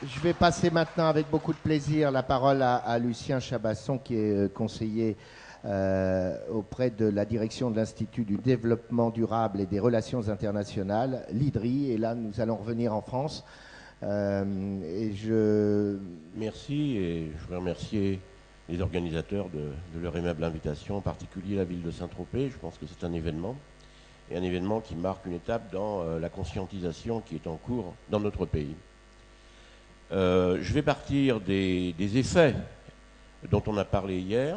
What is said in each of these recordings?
Je vais passer maintenant avec beaucoup de plaisir la parole à Lucien Chabasson, qui est conseiller auprès de la direction de l'Institut du développement durable et des relations internationales, l'IDRI. Et là, nous allons revenir en France. Merci, et je voudrais remercier les organisateurs de leur aimable invitation, en particulier la ville de Saint-Tropez. Je pense que c'est un événement qui marque une étape dans la conscientisation qui est en cours dans notre pays. Je vais partir des effets dont on a parlé hier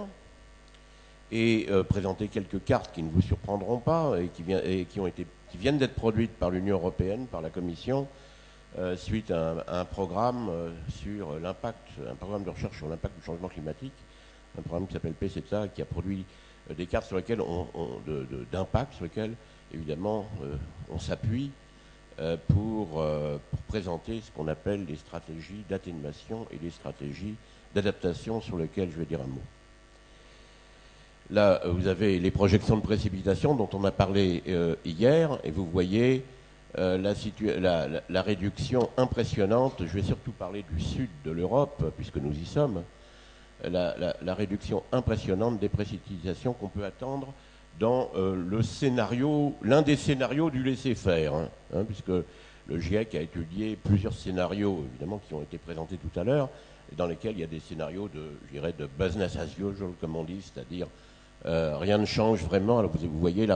et présenter quelques cartes qui ne vous surprendront pas et qui viennent d'être produites par l'Union européenne, par la Commission, suite à un programme sur l'impact, un programme de recherche sur l'impact du changement climatique, un programme qui s'appelle PCETA, qui a produit des cartes sur lesquelles d'impact, sur lesquelles évidemment on s'appuie pour présenter ce qu'on appelle les stratégies d'atténuation et les stratégies d'adaptation, sur lesquelles je vais dire un mot. Là, vous avez les projections de précipitations dont on a parlé hier, et vous voyez la réduction impressionnante. Je vais surtout parler du sud de l'Europe, puisque nous y sommes. La réduction impressionnante des précipitations qu'on peut attendre dans l'un des scénarios du laisser-faire, puisque le GIEC a étudié plusieurs scénarios, évidemment, qui ont été présentés tout à l'heure, dans lesquels il y a des scénarios de business as usual, comme on dit, c'est-à-dire rien ne change vraiment. Alors vous voyez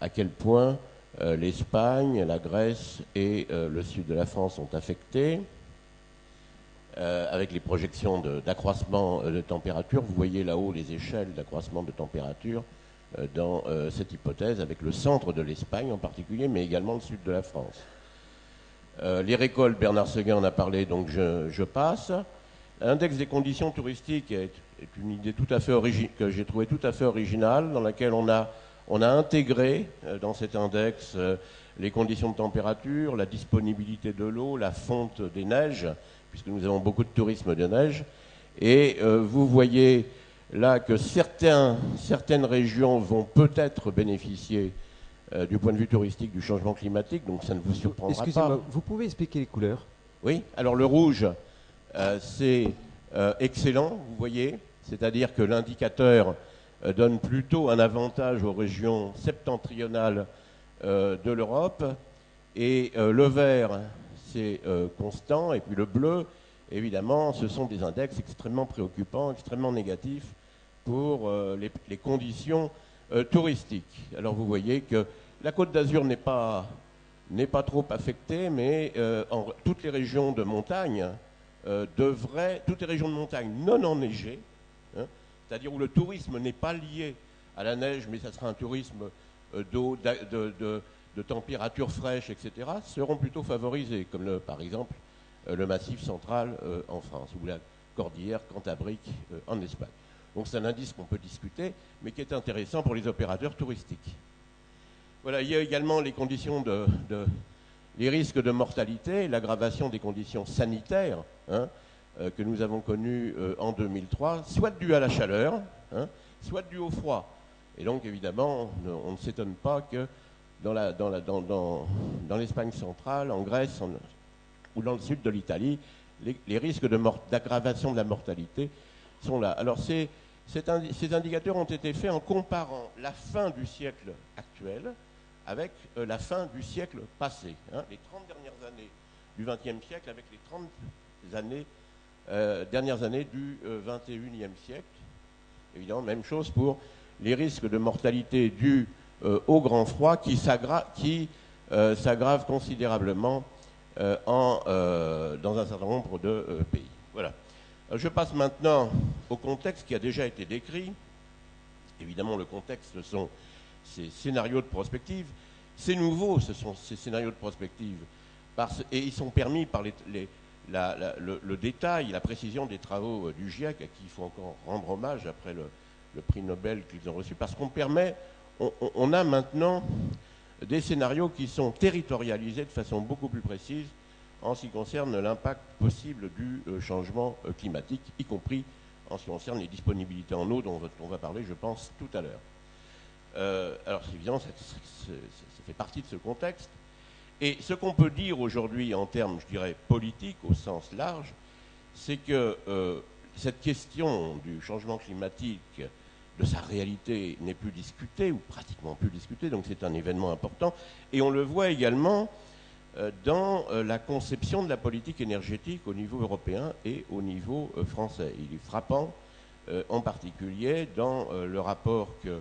à quel point l'Espagne, la Grèce et le sud de la France sont affectés, avec les projections d'accroissement de température. Vous voyez là-haut les échelles d'accroissement de température dans cette hypothèse, avec le centre de l'Espagne en particulier, mais également le sud de la France. Les récoltes, Bernard Seguin en a parlé, donc je passe. L'index des conditions touristiques est une idée que j'ai trouvée tout à fait originale, dans laquelle on a intégré dans cet index les conditions de température, la disponibilité de l'eau, la fonte des neiges, puisque nous avons beaucoup de tourisme de neige. Et vous voyez là que certaines régions vont peut-être bénéficier du point de vue touristique du changement climatique, donc ça ne vous surprendra pas. Excusez-moi, vous pouvez expliquer les couleurs? Oui, alors le rouge, c'est excellent, vous voyez, c'est-à-dire que l'indicateur donne plutôt un avantage aux régions septentrionales de l'Europe, et le vert, c'est constant, et puis le bleu, évidemment, ce sont des index extrêmement préoccupants, extrêmement négatifs pour les conditions touristiques. Alors vous voyez que la Côte d'Azur n'est pas trop affectée, mais toutes les régions de montagne toutes les régions de montagne non enneigées, c'est-à-dire où le tourisme n'est pas lié à la neige, mais ça sera un tourisme d'eau, de température fraîche, etc., seront plutôt favorisés, comme par exemple le Massif central en France, ou la cordillère cantabrique en Espagne. Donc c'est un indice qu'on peut discuter, mais qui est intéressant pour les opérateurs touristiques. Voilà, il y a également les conditions les risques de mortalité, l'aggravation des conditions sanitaires que nous avons connues en 2003, soit dû à la chaleur, soit dû au froid. Et donc évidemment, on ne s'étonne pas que dans l'Espagne centrale, en Grèce ou dans le sud de l'Italie, les risques d'aggravation de la mortalité sont là. Alors ces indicateurs ont été faits en comparant la fin du siècle actuel avec la fin du siècle passé, les 30 dernières années du XXe siècle avec les 30 dernières années du XXIe siècle. Évidemment, même chose pour les risques de mortalité dus au grand froid qui s'aggravent considérablement dans un certain nombre de pays. Voilà. Je passe maintenant au contexte qui a déjà été décrit. Évidemment, le contexte, ce sont ces scénarios de prospective. C'est nouveau, ce sont ces scénarios de prospective, et ils sont permis par le détail, la précision des travaux du GIEC, à qui il faut encore rendre hommage après le prix Nobel qu'ils ont reçu, parce on a maintenant des scénarios qui sont territorialisés de façon beaucoup plus précise en ce qui concerne l'impact possible du changement climatique, y compris en ce qui concerne les disponibilités en eau dont on va parler, je pense, tout à l'heure. Alors, c'est évident, ça fait partie de ce contexte. Et ce qu'on peut dire aujourd'hui en termes, je dirais, politiques au sens large, c'est que cette question du changement climatique, de sa réalité, n'est plus discutée, ou pratiquement plus discutée, donc c'est un événement important. Et on le voit également dans la conception de la politique énergétique au niveau européen et au niveau français. Il est frappant, en particulier, dans le rapport que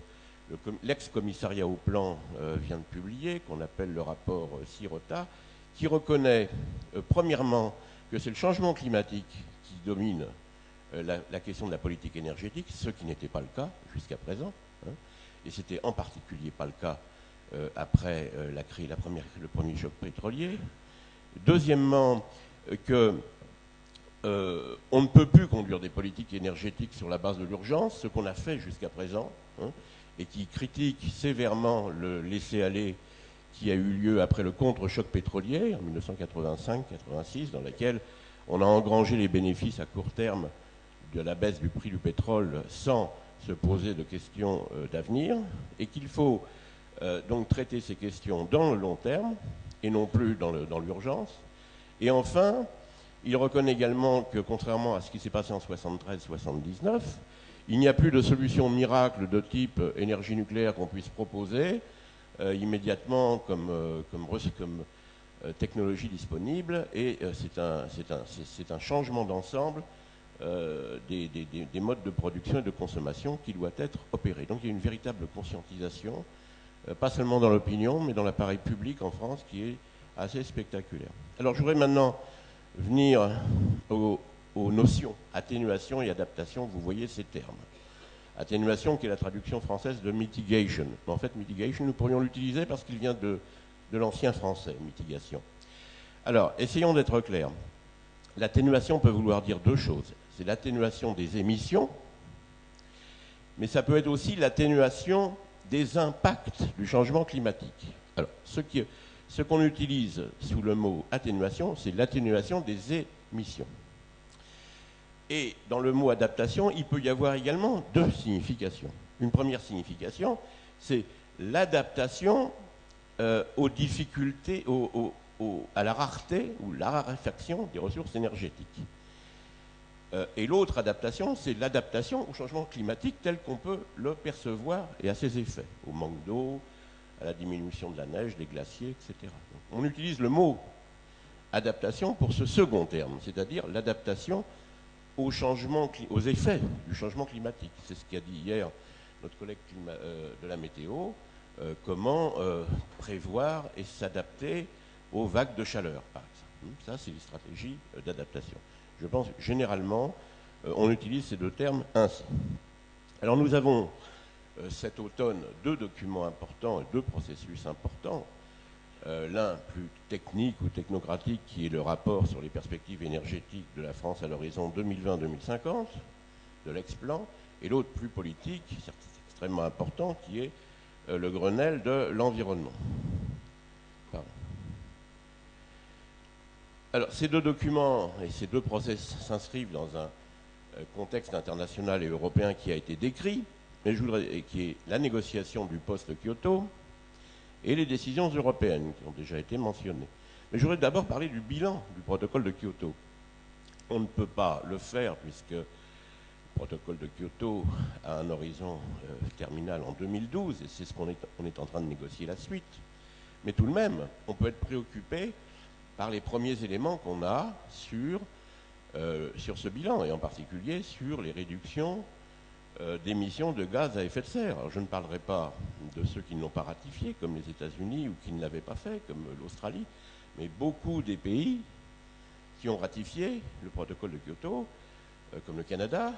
l'ex-commissariat au plan vient de publier, qu'on appelle le rapport Sirota, qui reconnaît, premièrement, que c'est le changement climatique qui domine la question de la politique énergétique, ce qui n'était pas le cas jusqu'à présent, hein, et c'était en particulier pas le cas après le premier choc pétrolier. Deuxièmement, que on ne peut plus conduire des politiques énergétiques sur la base de l'urgence, ce qu'on a fait jusqu'à présent, hein, et qui critique sévèrement le laisser-aller qui a eu lieu après le contre-choc pétrolier en 1985-86, dans lequel on a engrangé les bénéfices à court terme de la baisse du prix du pétrole sans se poser de questions d'avenir, et qu'il faut donc traiter ces questions dans le long terme et non plus dans l'urgence. Et enfin, il reconnaît également que, contrairement à ce qui s'est passé en 73-79, il n'y a plus de solution miracle de type énergie nucléaire qu'on puisse proposer immédiatement comme technologie disponible, et c'est un changement d'ensemble des modes de production et de consommation qui doit être opéré. Donc il y a une véritable conscientisation, pas seulement dans l'opinion, mais dans l'appareil public en France, qui est assez spectaculaire. Alors je voudrais maintenant venir aux notions atténuation et adaptation. Vous voyez ces termes. Atténuation, qui est la traduction française de mitigation. En fait, mitigation, nous pourrions l'utiliser parce qu'il vient de l'ancien français, mitigation. Alors, essayons d'être clairs. L'atténuation peut vouloir dire deux choses. C'est l'atténuation des émissions, mais ça peut être aussi l'atténuation des impacts du changement climatique. Alors, ce qu'on utilise sous le mot atténuation, c'est l'atténuation des émissions. Et dans le mot adaptation, il peut y avoir également deux significations. Une première signification, c'est l'adaptation aux difficultés, à la rareté ou la raréfaction des ressources énergétiques. Et l'autre adaptation, c'est l'adaptation au changement climatique tel qu'on peut le percevoir et à ses effets, au manque d'eau, à la diminution de la neige, des glaciers, etc. Donc, on utilise le mot adaptation pour ce second terme, c'est-à-dire l'adaptation aux effets du changement climatique. C'est ce qu'a dit hier notre collègue de la météo, comment prévoir et s'adapter aux vagues de chaleur, par exemple. Ça, c'est les stratégies d'adaptation. Je pense que généralement, on utilise ces deux termes ainsi. Alors nous avons cet automne deux documents importants et deux processus importants. L'un plus technique ou technocratique, qui est le rapport sur les perspectives énergétiques de la France à l'horizon 2020-2050, de l'ex-plan, et l'autre plus politique, extrêmement important, qui est le Grenelle de l'environnement. Pardon. Alors, ces deux documents et ces deux process s'inscrivent dans un contexte international et européen qui a été décrit, et qui est la négociation du post-Kyoto et les décisions européennes qui ont déjà été mentionnées. Mais je voudrais d'abord parler du bilan du protocole de Kyoto. On ne peut pas le faire puisque le protocole de Kyoto a un horizon terminal en 2012, et c'est ce qu'on est en train de négocier la suite. Mais tout de même, on peut être préoccupé par les premiers éléments qu'on a sur ce bilan, et en particulier sur les réductions d'émissions de gaz à effet de serre. Alors, je ne parlerai pas de ceux qui ne l'ont pas ratifié, comme les États-Unis, ou qui ne l'avaient pas fait, comme l'Australie, mais beaucoup des pays qui ont ratifié le protocole de Kyoto, comme le Canada,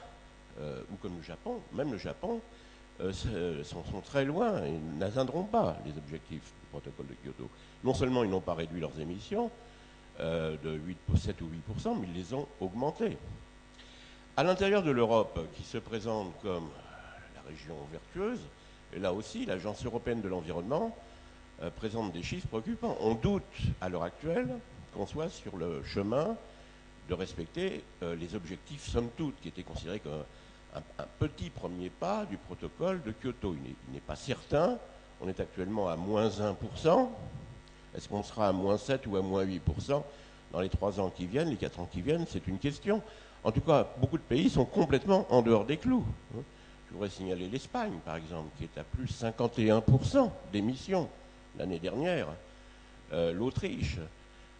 ou comme le Japon, même le Japon, sont très loin et n'atteindront pas les objectifs du protocole de Kyoto. Non seulement ils n'ont pas réduit leurs émissions de 7 ou 8%, mais ils les ont augmentées. À l'intérieur de l'Europe, qui se présente comme la région vertueuse, et là aussi, l'Agence européenne de l'environnement présente des chiffres préoccupants. On doute, à l'heure actuelle, qu'on soit sur le chemin de respecter les objectifs, somme toute, qui étaient considérés comme un petit premier pas du protocole de Kyoto. Il n'est pas certain. On est actuellement à moins 1%. Est-ce qu'on sera à moins 7 ou à moins 8% dans les 3 ans qui viennent, les 4 ans qui viennent? C'est une question. En tout cas, beaucoup de pays sont complètement en dehors des clous. Je voudrais signaler l'Espagne, par exemple, qui est à plus 51% d'émissions l'année dernière. L'Autriche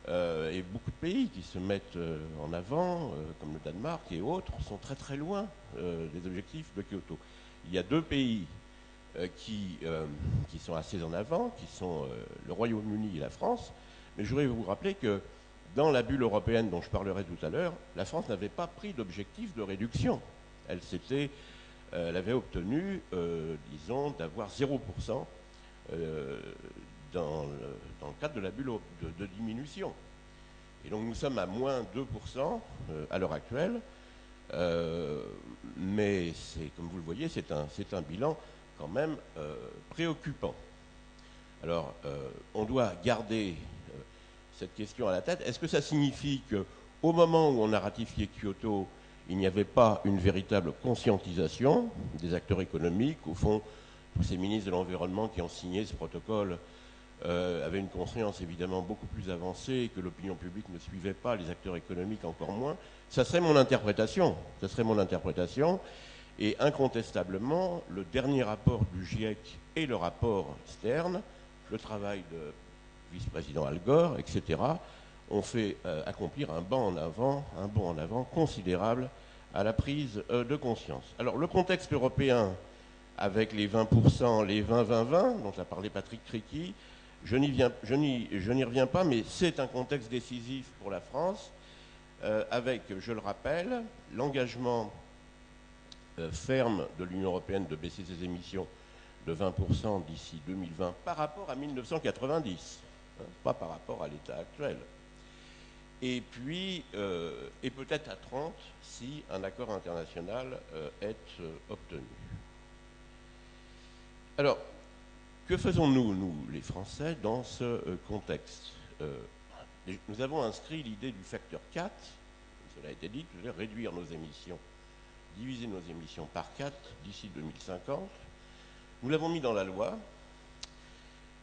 et beaucoup de pays qui se mettent en avant, comme le Danemark et autres, sont très très loin des objectifs de Kyoto. Il y a 2 pays qui sont assez en avant, qui sont le Royaume-Uni et la France. Mais je voudrais vous rappeler que dans la bulle européenne dont je parlerai tout à l'heure, la France n'avait pas pris d'objectif de réduction. Elle avait obtenu, disons, d'avoir 0% dans le cadre de la bulle de diminution. Et donc nous sommes à moins 2% à l'heure actuelle. Mais comme vous le voyez, c'est un bilan quand même préoccupant. Alors, on doit garder cette question à la tête. Est-ce que ça signifie qu'au moment où on a ratifié Kyoto, il n'y avait pas une véritable conscientisation des acteurs économiques? Au fond, tous ces ministres de l'Environnement qui ont signé ce protocole avaient une conscience évidemment beaucoup plus avancée, que l'opinion publique ne suivait pas, les acteurs économiques encore moins. Ça serait mon interprétation. Ça serait mon interprétation. Et incontestablement, le dernier rapport du GIEC et le rapport Stern, le travail de vice-président Al Gore, etc., ont fait accomplir un bond en avant considérable à la prise de conscience. Alors, le contexte européen, avec les 20%, les 20-20-20, dont a parlé Patrick Criqui, je n'y reviens pas, mais c'est un contexte décisif pour la France, avec, je le rappelle, l'engagement ferme de l'Union européenne de baisser ses émissions de 20% d'ici 2020 par rapport à 1990, pas par rapport à l'état actuel. Et puis, et peut-être à 30 si un accord international est obtenu. Alors, que faisons-nous, nous, les Français, dans ce contexte? Nous avons inscrit l'idée du facteur 4, comme cela a été dit, de réduire nos émissions, diviser nos émissions par 4 d'ici 2050. Nous l'avons mis dans la loi,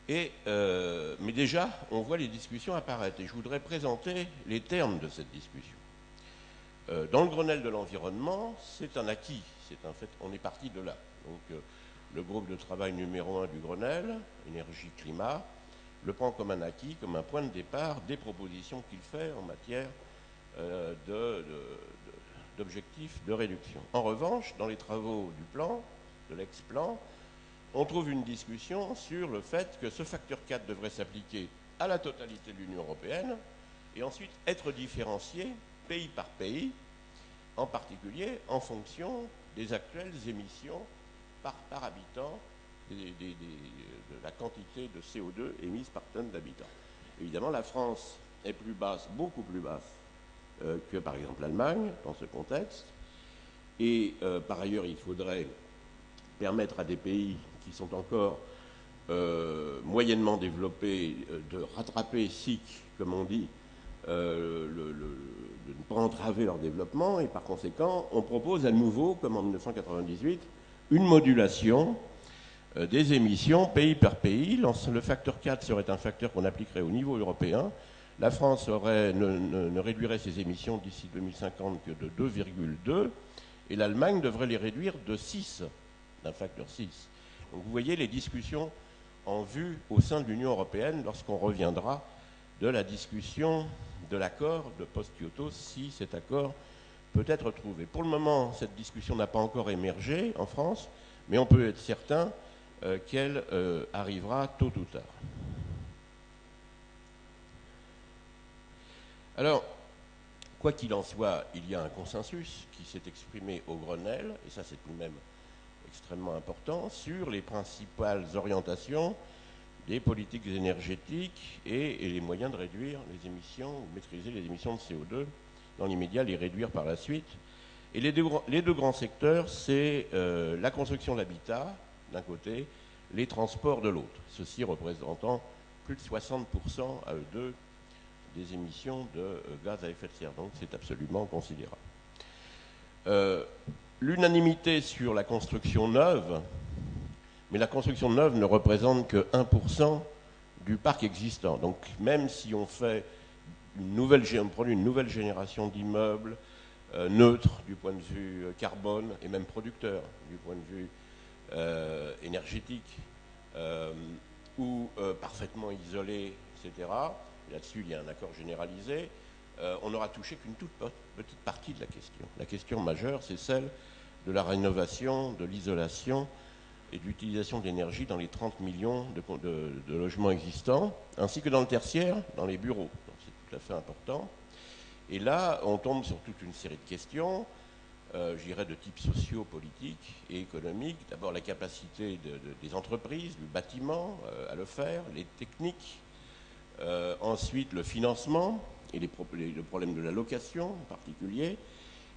mais déjà, on voit les discussions apparaître. Et je voudrais présenter les termes de cette discussion. Dans le Grenelle de l'environnement, c'est un acquis, c'est un fait, on est parti de là. Donc, le groupe de travail numéro 1 du Grenelle, énergie-climat, le prend comme un acquis, comme un point de départ des propositions qu'il fait en matière d'objectifs de réduction. En revanche, dans les travaux du plan, de l'ex-plan, on trouve une discussion sur le fait que ce facteur 4 devrait s'appliquer à la totalité de l'Union européenne et ensuite être différencié pays par pays, en particulier en fonction des actuelles émissions par habitant de la quantité de CO2 émise par tonne d'habitant. Évidemment, la France est plus basse, beaucoup plus basse que par exemple l'Allemagne dans ce contexte. Et par ailleurs, il faudrait permettre à des pays qui sont encore moyennement développés de rattraper SIC, comme on dit, de ne pas entraver leur développement. Et par conséquent, on propose à nouveau, comme en 1998, une modulation des émissions pays par pays. Le facteur 4 serait un facteur qu'on appliquerait au niveau européen. La France ne réduirait ses émissions d'ici 2050 que de 2,2 et l'Allemagne devrait les réduire de 6, d'un facteur 6. Donc vous voyez les discussions en vue au sein de l'Union européenne lorsqu'on reviendra de la discussion de l'accord de post-Kyoto, si cet accord peut être trouvé. Pour le moment, cette discussion n'a pas encore émergé en France, mais on peut être certain qu'elle arrivera tôt ou tard. Alors, quoi qu'il en soit, il y a un consensus qui s'est exprimé au Grenelle, et ça c'est tout de même extrêmement important, sur les principales orientations des politiques énergétiques et les moyens de réduire les émissions, ou maîtriser les émissions de CO2 dans l'immédiat, les réduire par la suite. Et les deux grands secteurs, c'est la construction d'habitat d'un côté, les transports de l'autre, ceci représentant plus de 60% à eux deux des émissions de gaz à effet de serre. Donc c'est absolument considérable. L'unanimité sur la construction neuve, mais la construction neuve ne représente que 1% du parc existant. Donc même si on fait on produit une nouvelle génération d'immeubles neutres du point de vue carbone et même producteurs du point de vue énergétique ou parfaitement isolés, etc. Là-dessus, il y a un accord généralisé. On n'aura touché qu'une toute petite partie de la question. La question majeure, c'est celle de la rénovation, de l'isolation et de l'utilisation d'énergie dans les 30 millions de logements existants, ainsi que dans le tertiaire, dans les bureaux. C'est tout à fait important. Et là, on tombe sur toute une série de questions, je dirais de type socio-politique et économique. D'abord, la capacité des entreprises, du bâtiment à le faire, les techniques. Ensuite, le financement et le problème de la location en particulier.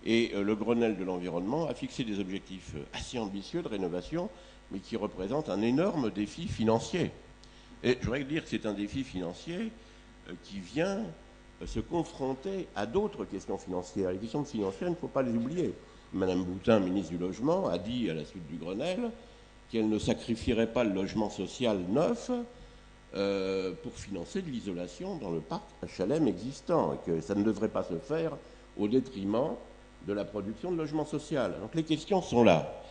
Et le Grenelle de l'environnement a fixé des objectifs assez ambitieux de rénovation, mais qui représentent un énorme défi financier. Et je voudrais dire que c'est un défi financier qui vient se confronter à d'autres questions financières. Les questions financières, il ne faut pas les oublier. Madame Boutin, ministre du Logement, a dit à la suite du Grenelle qu'elle ne sacrifierait pas le logement social neuf pour financer de l'isolation dans le parc HLM existant, et que ça ne devrait pas se faire au détriment de la production de logement social. Donc les questions sont là,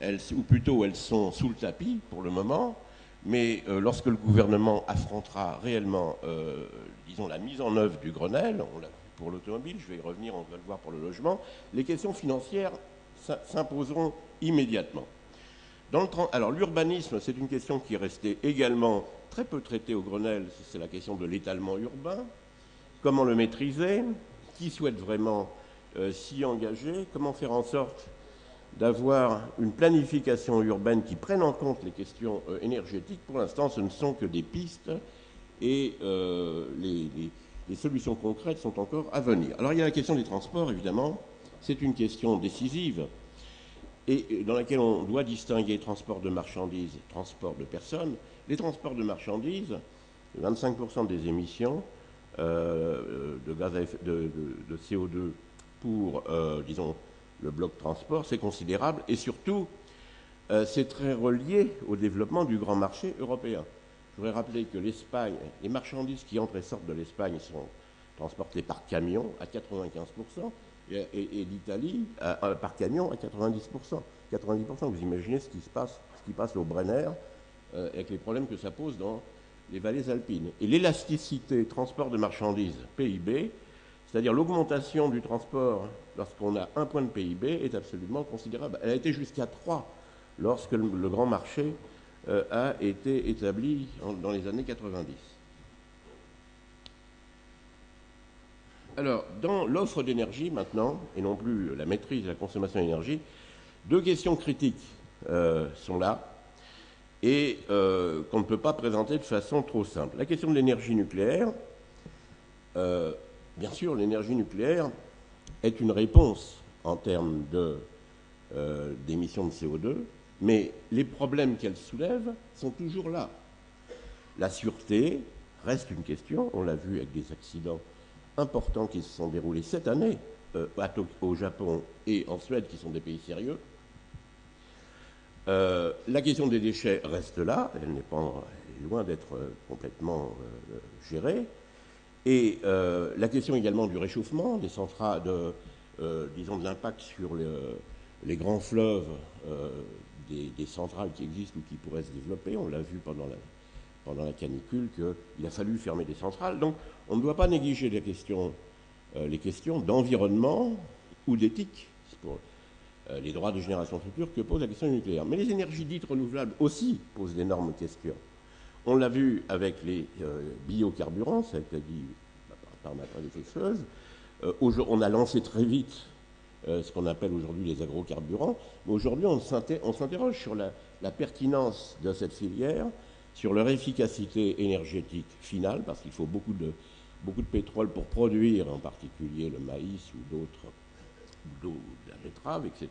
ou plutôt elles sont sous le tapis pour le moment, mais lorsque le gouvernement affrontera réellement, disons, la mise en œuvre du Grenelle, on l'a vu pour l'automobile, je vais y revenir, on va le voir pour le logement, les questions financières s'imposeront immédiatement. Alors l'urbanisme, c'est une question qui est restée également très peu traitée au Grenelle, c'est la question de l'étalement urbain. Comment le maîtriser? Qui souhaite vraiment s'y engager? Comment faire en sorte d'avoir une planification urbaine qui prenne en compte les questions énergétiques? Pour l'instant, ce ne sont que des pistes et les solutions concrètes sont encore à venir. Alors il y a la question des transports, évidemment. C'est une question décisive et dans laquelle on doit distinguer transport de marchandises et transport de personnes. Les transports de marchandises, 25% des émissions de gaz à effet, de CO2 pour, disons, le bloc transport, c'est considérable et surtout, c'est très relié au développement du grand marché européen. Je voudrais rappeler que l'Espagne, les marchandises qui entrent et sortent de l'Espagne sont transportées par camion à 95% et l'Italie par camion à 90%. 90%, vous imaginez ce qui passe au Brenner avec les problèmes que ça pose dans les vallées alpines. Et l'élasticité transport de marchandises PIB, c'est-à-dire l'augmentation du transport lorsqu'on a un point de PIB, est absolument considérable. Elle a été jusqu'à 3 lorsque le grand marché a été établi dans les années 90. Alors, dans l'offre d'énergie maintenant, et non plus la maîtrise de la consommation d'énergie, deux questions critiques sont là et qu'on ne peut pas présenter de façon trop simple. La question de l'énergie nucléaire, bien sûr, l'énergie nucléaire est une réponse en termes d'émissions de CO2, mais les problèmes qu'elle soulève sont toujours là. La sûreté reste une question, on l'a vu avec des accidents importants qui se sont déroulés cette année au Japon et en Suède, qui sont des pays sérieux. La question des déchets reste là, elle n'est loin d'être complètement gérée. Et la question également du réchauffement, des centrales, disons de l'impact sur les grands fleuves, des centrales qui existent ou qui pourraient se développer. On l'a vu pendant la canicule qu'il a fallu fermer des centrales. Donc on ne doit pas négliger les questions d'environnement ou d'éthique pour les droits de génération future que pose la question nucléaire. Mais les énergies dites renouvelables aussi posent d'énormes questions. On l'a vu avec les biocarburants, ça a été dit par ma prédécesseuse. On a lancé très vite ce qu'on appelle aujourd'hui les agrocarburants. Mais aujourd'hui, on s'interroge sur la pertinence de cette filière, sur leur efficacité énergétique finale, parce qu'il faut beaucoup de pétrole pour produire en particulier le maïs ou de la betterave, etc.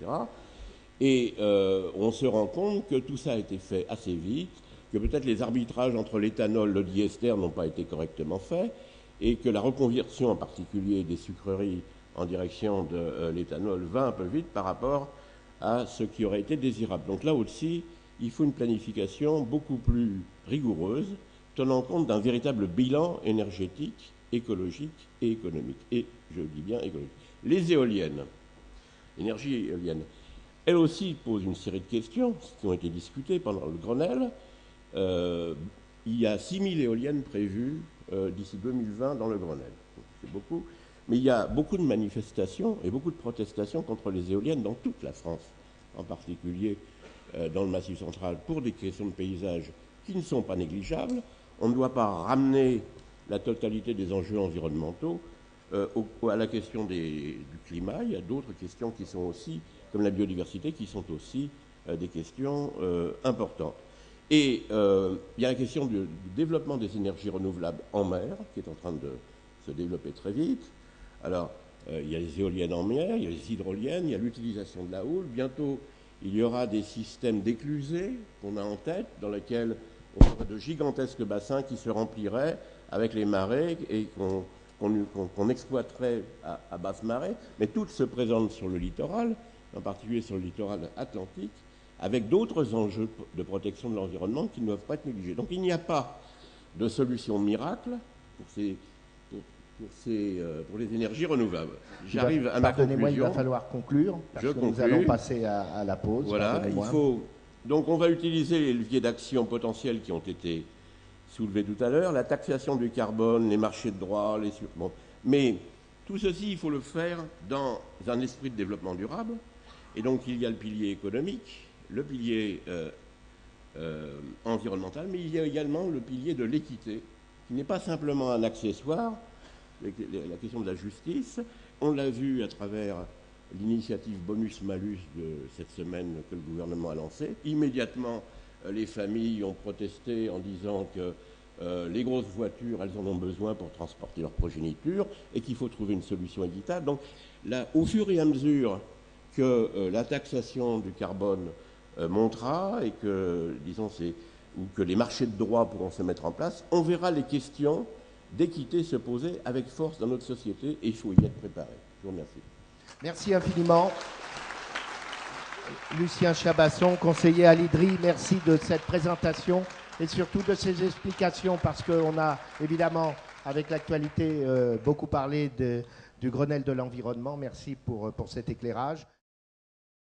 Et on se rend compte que tout ça a été fait assez vite, que peut-être les arbitrages entre l'éthanol et le diester n'ont pas été correctement faits, et que la reconversion en particulier des sucreries en direction de l'éthanol va un peu vite par rapport à ce qui aurait été désirable. Donc là aussi, il faut une planification beaucoup plus rigoureuse, tenant compte d'un véritable bilan énergétique, écologique et économique. Et je dis bien écologique. Les éoliennes, l'énergie éolienne, elles aussi posent une série de questions qui ont été discutées pendant le Grenelle. Il y a 6000 éoliennes prévues d'ici 2020 dans le Grenelle. C'est beaucoup. Mais il y a beaucoup de manifestations et beaucoup de protestations contre les éoliennes dans toute la France, en particulier dans le Massif central, pour des questions de paysage qui ne sont pas négligeables. On ne doit pas ramener la totalité des enjeux environnementaux à la question du climat. Il y a d'autres questions qui sont aussi, comme la biodiversité, qui sont aussi des questions importantes. Et il y a la question du développement des énergies renouvelables en mer, qui est en train de se développer très vite. Alors, il y a les éoliennes en mer, il y a les hydroliennes, il y a l'utilisation de la houle. Bientôt, il y aura des systèmes d'éclusées qu'on a en tête, dans lesquels on aurait de gigantesques bassins qui se rempliraient avec les marées et qu'on exploiterait à basse marée. Mais toutes se présentent sur le littoral, en particulier sur le littoral atlantique, avec d'autres enjeux de protection de l'environnement qui ne doivent pas être négligés. Donc il n'y a pas de solution miracle pour les énergies renouvelables. J'arrive à ma conclusion. Pardonnez-moi, il va falloir conclure, parce que nous allons passer à la pause. Voilà, donc on va utiliser les leviers d'action potentiels qui ont été soulevés tout à l'heure, la taxation du carbone, les marchés de droit, bon. Mais tout ceci, il faut le faire dans un esprit de développement durable. Et donc il y a le pilier économique, le pilier environnemental, mais il y a également le pilier de l'équité, qui n'est pas simplement un accessoire, la question de la justice. On l'a vu à travers l'initiative bonus-malus de cette semaine que le gouvernement a lancée. Immédiatement, les familles ont protesté en disant que les grosses voitures, elles en ont besoin pour transporter leur progéniture et qu'il faut trouver une solution équitable. Donc là, au fur et à mesure que la taxation du carbone montera et que, disons, ou que les marchés de droit pourront se mettre en place, on verra les questions d'équité se poser avec force dans notre société et il faut y être préparé. Je vous remercie. Merci infiniment. Lucien Chabasson, conseiller à l'IDRI, merci de cette présentation et surtout de ces explications, parce qu'on a évidemment, avec l'actualité, beaucoup parlé du Grenelle de l'environnement. Merci pour cet éclairage.